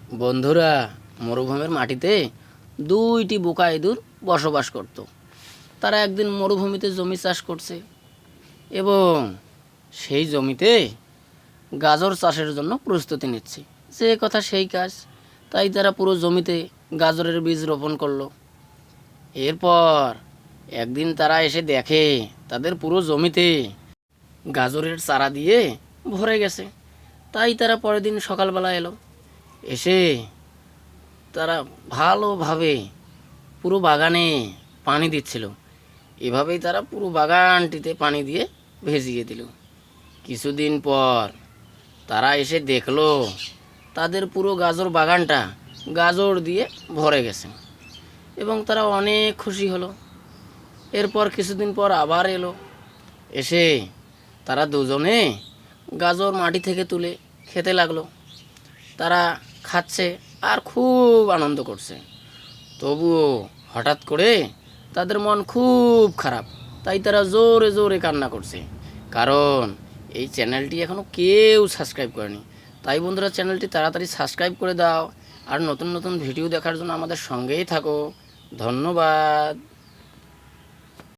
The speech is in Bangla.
বন্ধুরা, মরুভূমির মাটিতে দুইটি বোকা ইঁদুর বসবাস করত। তারা একদিন মরুভূমিতে জমি চাষ করছে এবং সেই জমিতে গাজর চাষের জন্য প্রস্তুতি নিচ্ছে। যে কথা সেই কাজ। তাই তারা পুরো জমিতে গাজরের বীজ রোপণ করলো। এরপর একদিন তারা এসে দেখে তাদের পুরো জমিতে গাজরের চারা দিয়ে ভরে গেছে। তাই তারা পরের দিন সকালবেলা এলো, এসে তারা ভালোভাবে পুরো বাগানে পানি দিচ্ছিল। এভাবেই তারা পুরো বাগানটিতে পানি দিয়ে ভেজিয়ে দিল। কিছুদিন পর তারা এসে দেখলো তাদের পুরো গাজর বাগানটা গাজর দিয়ে ভরে গেছে এবং তারা অনেক খুশি হলো। এরপর কিছুদিন পর আবার এলো, এসে তারা দুজনে গাজর মাটি থেকে তুলে খেতে লাগলো। তারা খাচ্ছে আর খুব আনন্দ করছে। তবুও হঠাৎ করে তাদের মন খুব খারাপ। তাই তারা জোরে জোরে কান্না করছে, কারণ এই চ্যানেলটি এখনও কেউ সাবস্ক্রাইব করেনি। তাই বন্ধুরা, চ্যানেলটি তাড়াতাড়ি সাবস্ক্রাইব করে দাও আর নতুন নতুন ভিডিও দেখার জন্য আমাদের সঙ্গেই থাকো। ধন্যবাদ।